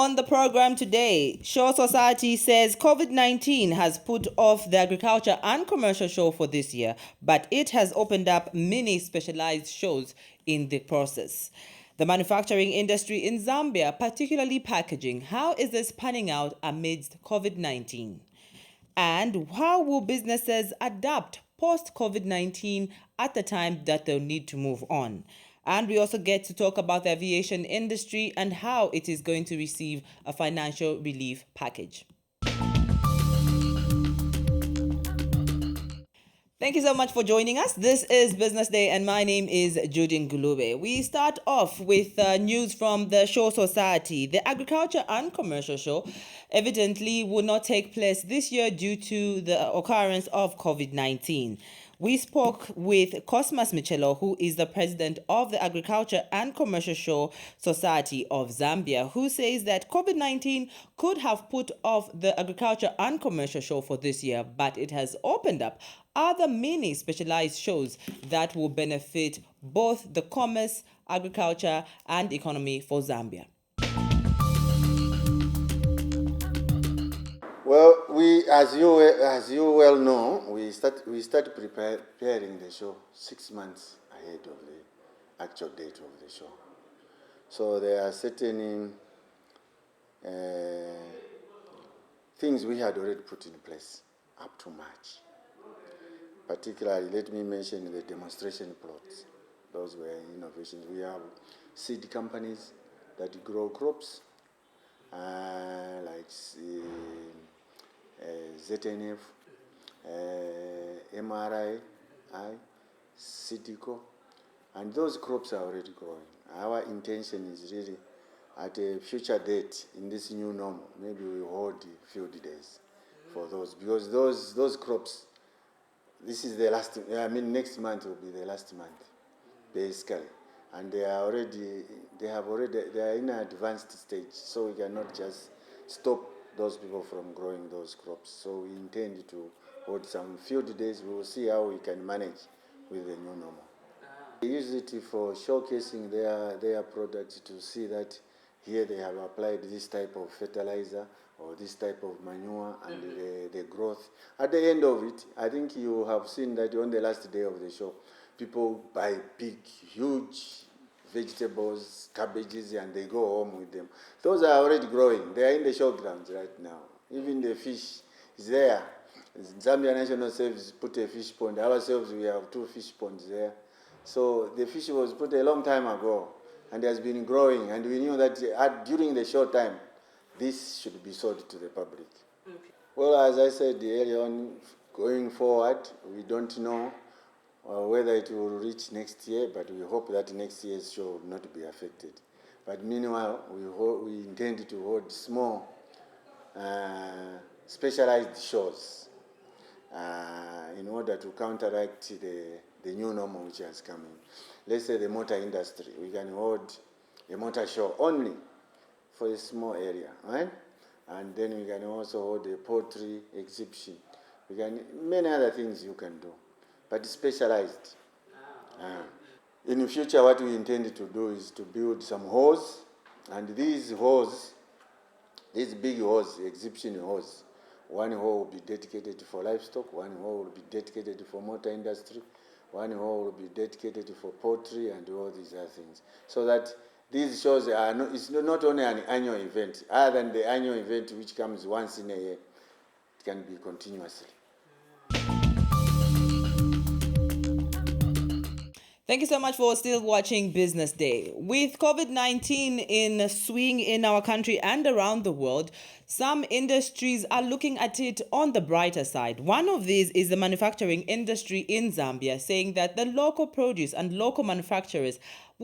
On the program today, Show Society says COVID-19 has put off the Agriculture and Commercial show for this year, but it has opened up many specialized shows in the process. The manufacturing industry in Zambia, particularly packaging, how is this panning out amidst COVID-19? And how will businesses adapt post-COVID-19 at the time that they'll need to move on? And we also get to talk about the aviation industry and how it is going to receive a financial relief package. Thank you so much for joining us. This is Business Day and my name is Judy Ngulube. We start off with news from the Show Society. The Agriculture and Commercial Show evidently will not take place this year due to the occurrence of COVID-19. We spoke with Cosmas Michello, who is the president of the Agriculture and Commercial Show Society of Zambia, who says that COVID-19 could have put off the Agriculture and Commercial Show for this year, but it has opened up other many specialized shows that will benefit both the commerce, agriculture, and economy for Zambia. Well, as you well know, we start preparing the show 6 months ahead of the actual date of the show. So there are certain things we had already put in place up to March. Particularly, let me mention the demonstration plots. Those were innovations. We have seed companies that grow crops, like ZNF, MRI, Citico, and those crops are already growing. Our intention is really at a future date in this new normal, maybe we hold field days for those, because those crops, this is the last, next month will be the last month, basically. And they are in an advanced stage, so we cannot just stop those people from growing those crops. So we intend to hold some field days. We will see how we can manage with the new normal. They use it for showcasing their products to see that here they have applied this type of fertilizer or this type of manure and the growth. At the end of it, I think you have seen that on the last day of the show, people buy big, huge vegetables, cabbages, and they go home with them. Those are already growing. They are in the showgrounds right now. Even the fish is there. Zambia National Service put a fish pond. Ourselves, we have 2 fish ponds there. So the fish was put a long time ago and has been growing. And we knew that during the show time, this should be sold to the public. Okay. Well, as I said earlier on, going forward, we don't know whether it will reach next year, but we hope that next year's show will not be affected. But meanwhile, we intend to hold small, specialized shows in order to counteract the new normal which has come in. Let's say the motor industry, we can hold a motor show only for a small area, right? And then we can also hold a poultry exhibition. We can many other things you can do, but specialized. In the future, what we intend to do is to build some halls, and these big halls, exhibition halls, one hall will be dedicated for livestock, one hall will be dedicated for motor industry, one hall will be dedicated for poultry and all these other things. So that these shows it's not only an annual event, other than the annual event which comes once in a year, it can be continuously. Thank you so much for still watching Business Day. With COVID-19 in swing in our country and around the world, some industries are looking at it on the brighter side. One of these is the manufacturing industry in Zambia, saying that the local produce and local manufacturers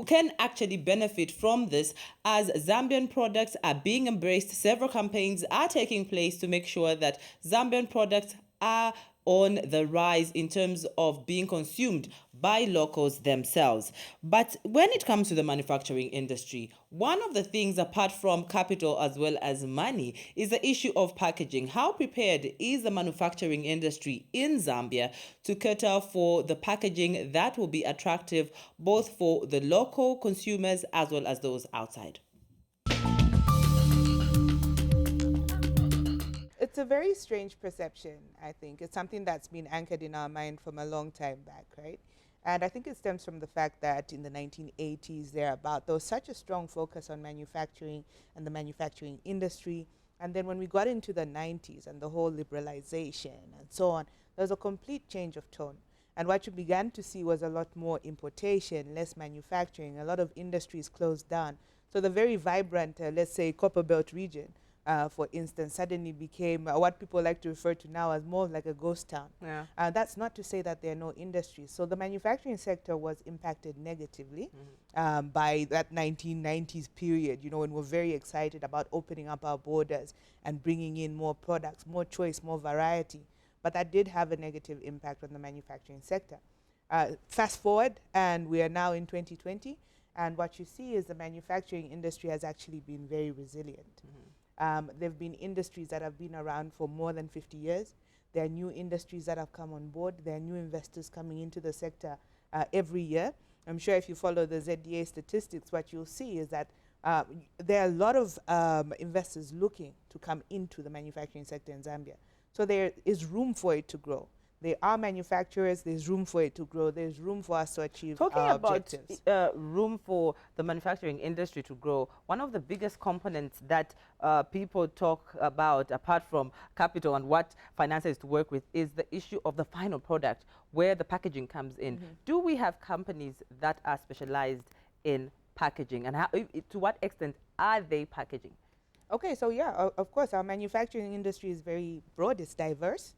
can actually benefit from this as Zambian products are being embraced. Several campaigns are taking place to make sure that Zambian products are on the rise in terms of being consumed by locals themselves. But when it comes to the manufacturing industry, one of the things apart from capital as well as money is the issue of packaging. How prepared is the manufacturing industry in Zambia to cater for the packaging that will be attractive both for the local consumers as well as those outside? it's a very strange perception, I think. It's something that's been anchored in our mind from a long time back, right? And I think it stems from the fact that in the 1980s, thereabout, there was such a strong focus on manufacturing and the manufacturing industry. And then when we got into the 90s and the whole liberalization and so on, there was a complete change of tone. And what you began to see was a lot more importation, less manufacturing, a lot of industries closed down. So the very vibrant, let's say, Copper Belt region, for instance, suddenly became what people like to refer to now as more like a ghost town. Yeah. That's not to say that there are no industries. So the manufacturing sector was impacted negatively by that 1990s period, you know, when we're very excited about opening up our borders and bringing in more products, more choice, more variety. But that did have a negative impact on the manufacturing sector. Fast forward, and we are now in 2020, and what you see is the manufacturing industry has actually been very resilient. There have been industries that have been around for more than 50 years. There are new industries that have come on board. There are new investors coming into the sector every year. I'm sure if you follow the ZDA statistics, what you'll see is that there are a lot of investors looking to come into the manufacturing sector in Zambia. So there is room for it to grow. There are manufacturers, there's room for it to grow, there's room for us to achieve our objectives. Talking about room for the manufacturing industry to grow, one of the biggest components that people talk about, apart from capital and what finances to work with, is the issue of the final product, where the packaging comes in. Do we have companies that are specialized in packaging, and how, to what extent are they packaging? Okay, so yeah, of course, our manufacturing industry is very broad, it's diverse.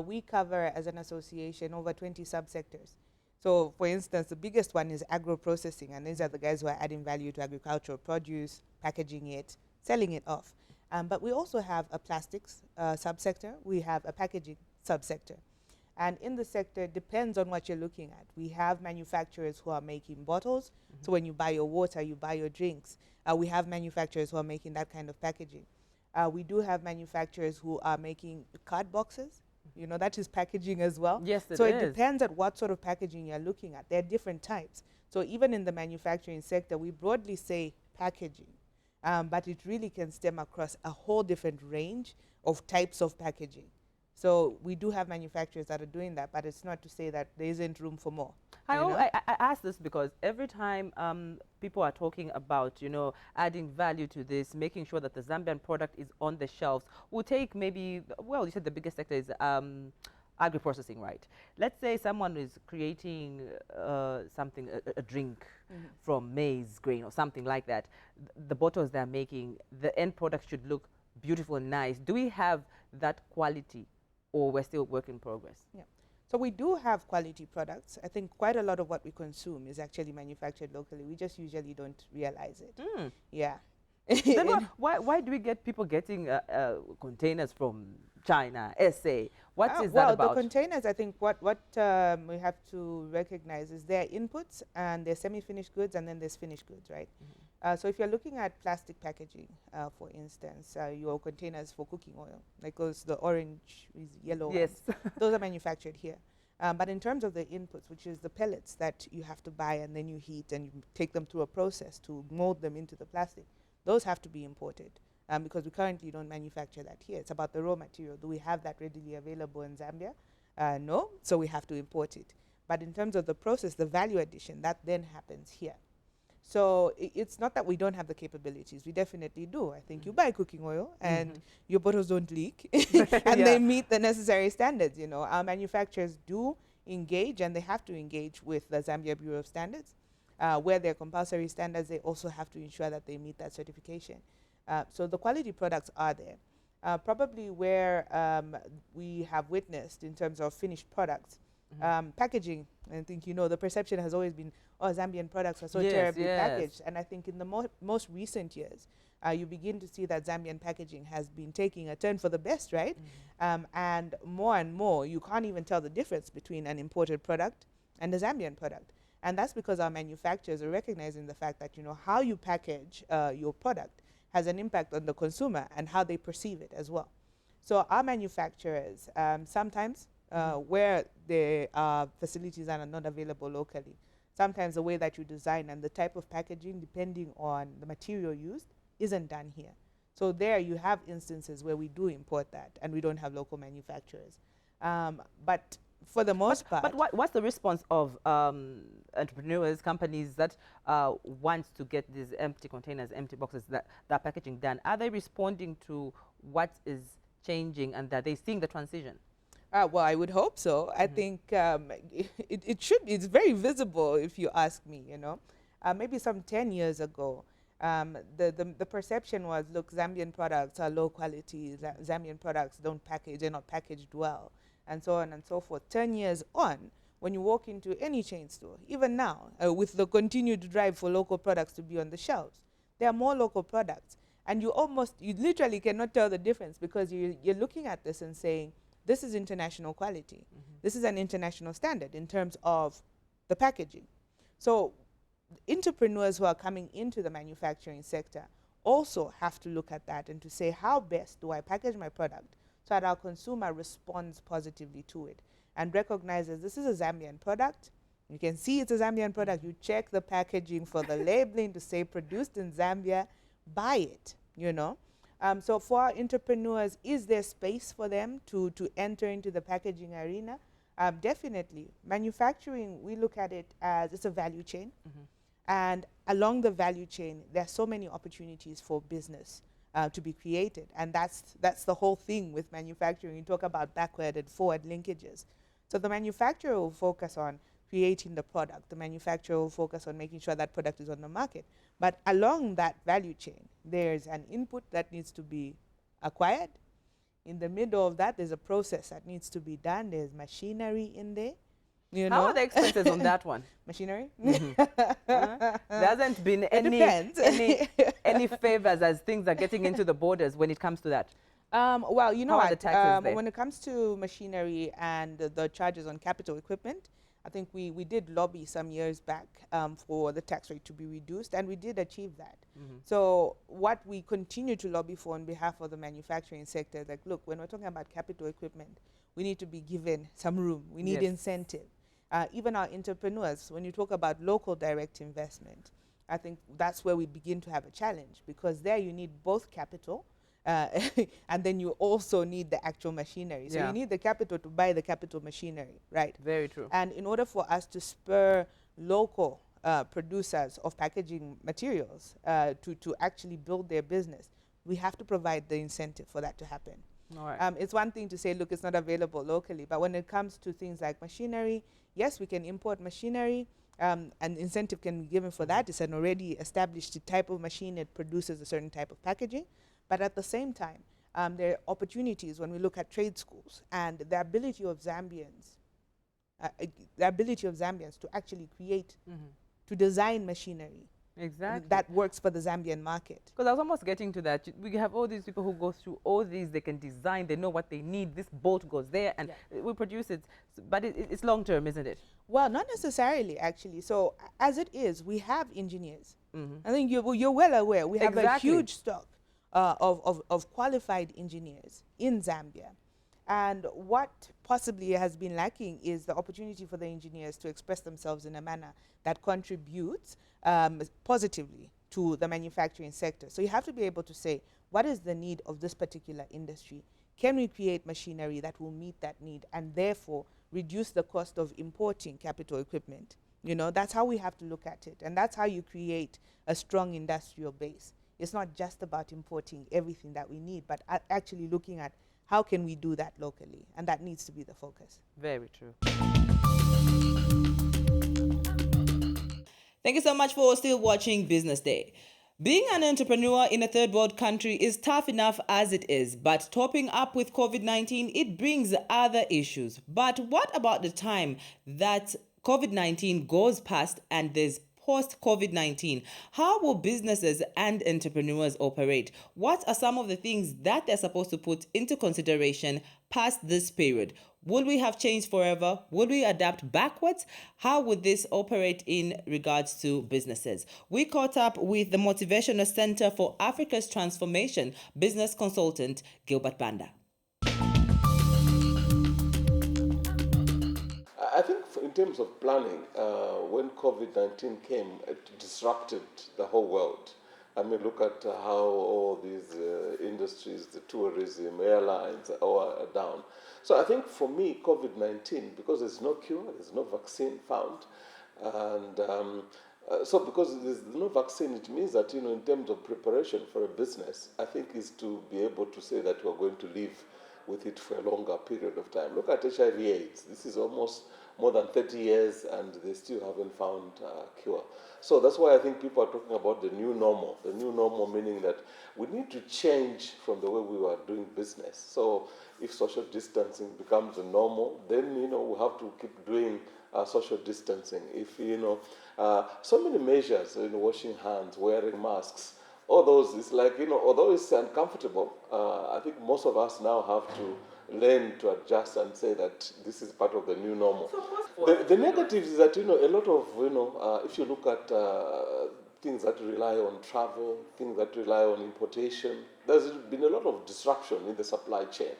We cover, as an association, over 20 subsectors. So, for instance, the biggest one is Agra Processing, and these are the guys who are adding value to agricultural produce, packaging it, selling it off. But we also have a plastics subsector, we have a packaging subsector. And in the sector, it depends on what you're looking at. We have manufacturers who are making bottles. So when you buy your water, you buy your drinks. We have manufacturers who are making that kind of packaging. We do have manufacturers who are making card boxes. You know, that is packaging as well. Yes, it so is. it depends on what sort of packaging you're looking at. There are different types. So even in the manufacturing sector, we broadly say packaging, but it really can stem across a whole different range of types of packaging. So we do have manufacturers that are doing that, but it's not to say that there isn't room for more. I ask this because every time people are talking about, you know, adding value to this, making sure that the Zambian product is on the shelves, we'll take maybe, well, you said the biggest sector is agri-processing, right? Let's say someone is creating something, a drink from maize grain or something like that. The bottles they're making, the end product should look beautiful and nice. Do we have that quality, or we're still work in progress? Yeah. So we do have quality products. I think quite a lot of what we consume is actually manufactured locally. We just usually don't realize it. Yeah. Then why do we get people getting containers from China, SA? What is that about? Well, the containers, I think what we have to recognize is there are inputs and there's semi-finished goods and then there's finished goods, right? So if you're looking at plastic packaging, for instance, your containers for cooking oil, like those, the orange is yellow Yes. ones, those are manufactured here. But in terms of the inputs, which is the pellets that you have to buy and then you heat and you take them through a process to mold them into the plastic, those have to be imported because we currently don't manufacture that here. It's about the raw material. Do we have that readily available in Zambia? No, so we have to import it. But in terms of the process, the value addition, that then happens here. So it's not that we don't have the capabilities. We definitely do. I think you buy cooking oil and your bottles don't leak and they meet the necessary standards. You know, our manufacturers do engage and they have to engage with the Zambia Bureau of Standards. Where there are compulsory standards, they also have to ensure that they meet that certification. So the quality products are there. Probably where we have witnessed in terms of finished products, packaging, I think, you know, the perception has always been, oh, Zambian products are so terribly packaged. And I think in the most recent years, you begin to see that Zambian packaging has been taking a turn for the best, right? And more, you can't even tell the difference between an imported product and a Zambian product. And that's because our manufacturers are recognizing the fact that, you know, how you package your product has an impact on the consumer and how they perceive it as well. So our manufacturers, sometimes where there are facilities that are not available locally, sometimes the way that you design and the type of packaging, depending on the material used, isn't done here. So there you have instances where we do import that and we don't have local manufacturers. But for the most part... But what's the response of entrepreneurs, companies that want to get these empty containers, empty boxes, that packaging done? Are they responding to what is changing and that they seeing the transition? Well, I would hope so. I think it should be. It's very visible, if you ask me, you know. Maybe some 10 years ago, the perception was, look, Zambian products are low quality, Zambian products don't package, they're not packaged well, and so on and so forth. 10 years on, when you walk into any chain store, even now, with the continued drive for local products to be on the shelves, there are more local products. And you literally cannot tell the difference, because you're looking at this and saying, this is international quality. This is an international standard in terms of the packaging. So entrepreneurs who are coming into the manufacturing sector also have to look at that and to say, how best do I package my product so that our consumer responds positively to it and recognizes this is a Zambian product. You can see it's a Zambian product. You check the packaging for the labeling to say produced in Zambia, buy it, you know. So for our entrepreneurs, is there space for them to enter into the packaging arena? Definitely. Manufacturing, we look at it as it's a value chain. And along the value chain, there are so many opportunities for business to be created. And that's the whole thing with manufacturing. You talk about backward and forward linkages. So the manufacturer will focus on creating the product. The manufacturer will focus on making sure that product is on the market. But along that value chain, there's an input that needs to be acquired. In the middle of that, there's a process that needs to be done. There's machinery in there. You know? How are the expenses on that one? Machinery? There hasn't been any favors as things are getting into the borders when it comes to that. Well, you know How are the taxes there? when it comes to machinery and the charges on capital equipment, I think we did lobby some years back for the tax rate to be reduced, and we did achieve that. So what we continue to lobby for on behalf of the manufacturing sector, like, look, when we're talking about capital equipment, we need to be given some room. We need incentive. Even our entrepreneurs, when you talk about local direct investment, I think that's where we begin to have a challenge, because there you need both capital and then you also need the actual machinery. So you need the capital to buy the capital machinery, right? Very true. And in order for us to spur local producers of packaging materials to actually build their business, we have to provide the incentive for that to happen. All right. It's one thing to say, look, it's not available locally, but when it comes to things like machinery, yes, we can import machinery, and incentive can be given for that. It's an already established type of machine. It produces a certain type of packaging. But at the same time, there are opportunities when we look at trade schools and the ability of Zambians, to actually create, to design machinery. Exactly. That works for the Zambian market. Because I was almost getting to that. We have all these people who go through all these, they can design, they know what they need. This bolt goes there and we produce it. But it's long term, isn't it? Well, not necessarily, actually. So as it is, we have engineers. I think you're well aware. We have a huge stock of qualified engineers in Zambia. And what possibly has been lacking is the opportunity for the engineers to express themselves in a manner that contributes positively to the manufacturing sector. So you have to be able to say, what is the need of this particular industry? Can we create machinery that will meet that need and therefore reduce the cost of importing capital equipment? You know, that's how we have to look at it. And that's how you create a strong industrial base. It's not just about importing everything that we need, but actually looking at how can we do that locally? And that needs to be the focus. Very true. Thank you so much for still watching Business Day. Being an entrepreneur in a third world country is tough enough as it is, but topping up with COVID-19, it brings other issues. But what about the time that COVID-19 goes past and there's post-COVID-19? How will businesses and entrepreneurs operate? What are some of the things that they're supposed to put into consideration past this period? Will we have changed forever? Will we adapt backwards? How would this operate in regards to businesses? We caught up with the Motivational Center for Africa's Transformation business consultant, Gilbert Banda. I think in terms of planning, when COVID-19 came, it disrupted the whole world. I mean, look at how all these industries, the tourism, airlines, all are down. So I think for me, COVID-19, because there's no cure, there's no vaccine found, and so because there's no vaccine, it means that, in terms of preparation for a business, I think is to be able to say that we're going to live with it for a longer period of time. Look at HIV/AIDS. This is almost more than 30 years and they still haven't found a cure. So that's why I think people are talking about the new normal. The new normal meaning that we need to change from the way we were doing business. So if social distancing becomes the normal, then, we have to keep doing social distancing. If, so many measures, washing hands, wearing masks, all those, it's like, although it's uncomfortable, I think most of us now have to learn to adjust and say that this is part of the new normal. The negative is that, a lot of, if you look at things that rely on travel, things that rely on importation, there's been a lot of disruption in the supply chain.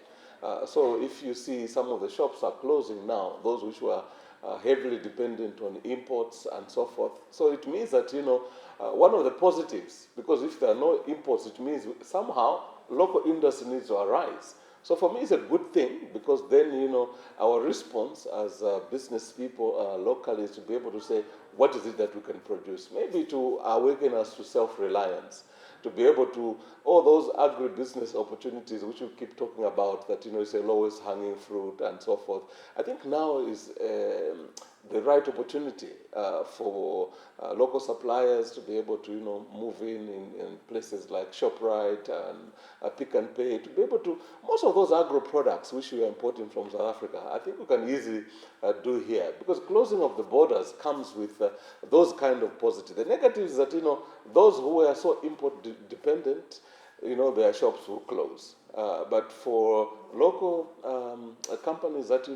So if you see some of the shops are closing now, those which were heavily dependent on imports and so forth. So it means that, one of the positives, because if there are no imports, it means somehow local industry needs to arise. So for me, it's a good thing because then, our response as business people locally is to be able to say, what is it that we can produce? Maybe to awaken us to self-reliance, to be able to, all those agribusiness opportunities which we keep talking about, that, it's a lowest hanging fruit and so forth. I think now is the right opportunity for local suppliers to be able to, move in places like ShopRite and Pick and Pay, to be able to, most of those agro products which we are importing from South Africa, I think we can easily do here, because closing of the borders comes with those kind of positives. The negative is that, those who are so import dependent, their shops will close. But for local companies that,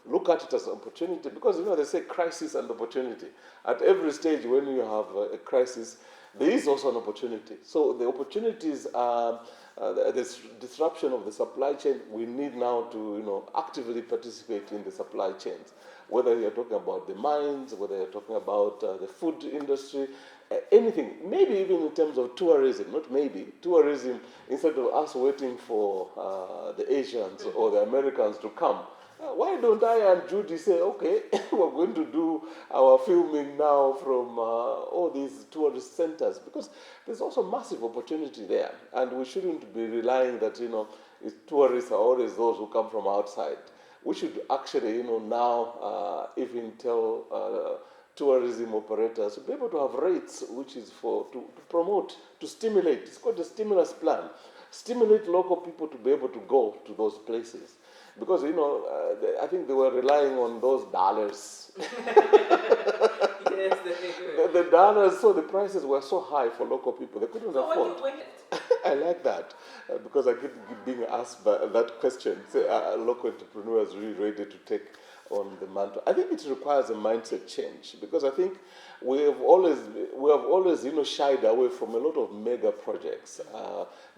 look at it as an opportunity, because, they say crisis and opportunity. At every stage when you have a crisis, there is also an opportunity. So the opportunities are the disruption of the supply chain. We need now to, actively participate in the supply chains. Whether you're talking about the mines, whether you're talking about the food industry, anything, maybe even in terms of tourism, not maybe, tourism, instead of us waiting for the Asians or the Americans to come, why don't I and Judy say, okay, we're going to do our filming now from all these tourist centers? Because there's also massive opportunity there, and we shouldn't be relying that, tourists are always those who come from outside. We should actually, now even tell tourism operators to be able to have rates which is to promote, to stimulate. It's called a stimulus plan. Stimulate local people to be able to go to those places. Because, I think they were relying on those dollars. Yes, the dollars, so the prices were so high for local people, they couldn't afford. I like that, because I keep being asked that question. Say, are local entrepreneurs really ready to take on the mantle? I think it requires a mindset change, because I think we have always shied away from a lot of mega projects,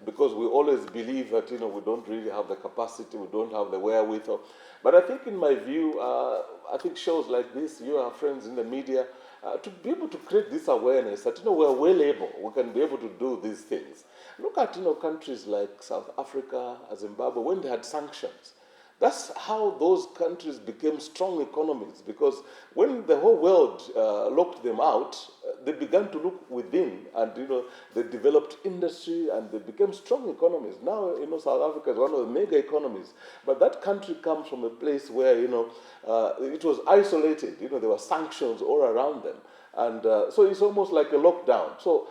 because we always believe that, we don't really have the capacity, we don't have the wherewithal. But I think in my view, I think shows like this, you are friends in the media, to be able to create this awareness that, we're well able, we can be able to do these things. Look at, countries like South Africa, Zimbabwe, when they had sanctions. That's how those countries became strong economies, because when the whole world locked them out, they began to look within, and they developed industry and they became strong economies. Now, South Africa is one of the mega economies, but that country comes from a place where it was isolated. There were sanctions all around them, and so it's almost like a lockdown. So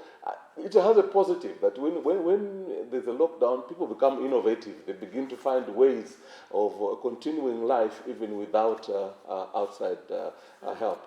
it has a positive that when there's a lockdown, people become innovative. They begin to find ways of continuing life even without outside help.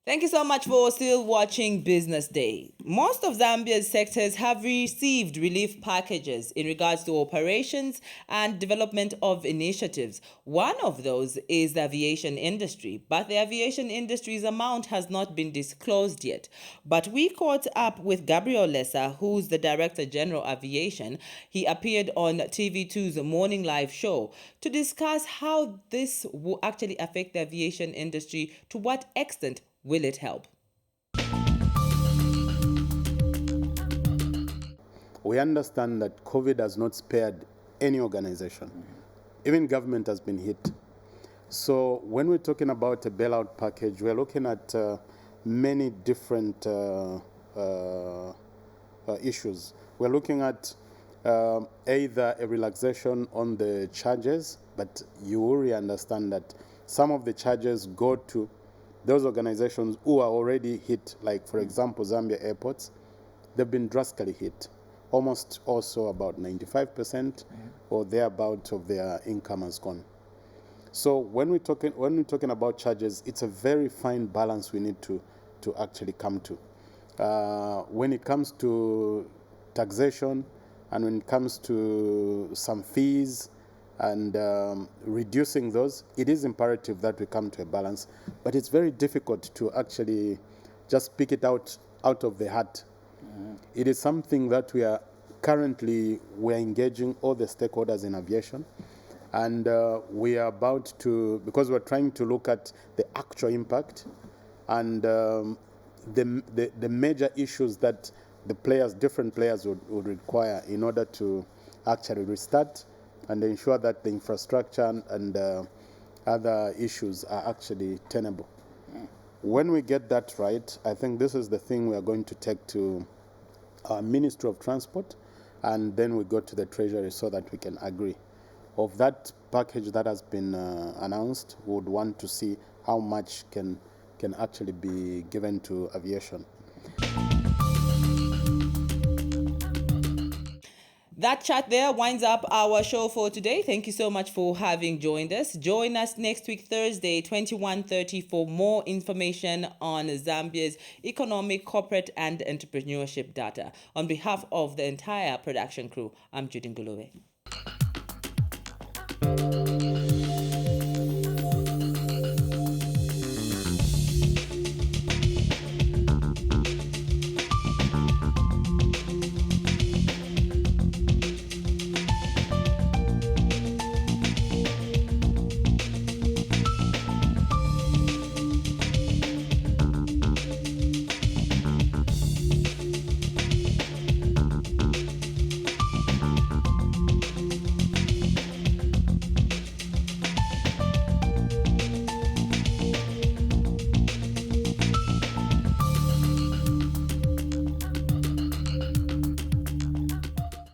Thank you so much for still watching Business Day. Most of Zambia's sectors have received relief packages in regards to operations and development of initiatives. One of those is the aviation industry, but the aviation industry's amount has not been disclosed yet. But we caught up with Gabriel Lesa, who's the Director General Aviation. He appeared on TV2's Morning Live show to discuss how this will actually affect the aviation industry, to what extent will it help? we understand that COVID has not spared any organization. Even government has been hit. So when we're talking about a bailout package, we're looking at many different issues. We're looking at either a relaxation on the charges, but you already understand that some of the charges go to those organizations who are already hit, like, for example, Zambia airports. They've been drastically hit. Almost also about 95% or thereabout of their income has gone. So when we're talking about charges, it's a very fine balance we need to actually come to. When it comes to taxation and when it comes to some fees and reducing those, it is imperative that we come to a balance. But it's very difficult to actually just pick it out of the hat. It is something that we're engaging all the stakeholders in aviation, and we are about to, because we're trying to look at the actual impact and the major issues that different players would require in order to actually restart and ensure that the infrastructure and other issues are actually tenable. When we get that right, I think this is the thing we are going to take to our Ministry of Transport, and then we go to the Treasury so that we can agree. Of that package that has been announced, we would want to see how much can actually be given to aviation. That chat there winds up our show for today. Thank you so much for having joined us. Join us next week, Thursday, 21:30 for more information on Zambia's economic, corporate, and entrepreneurship data. On behalf of the entire production crew, I'm Judy Ngulube.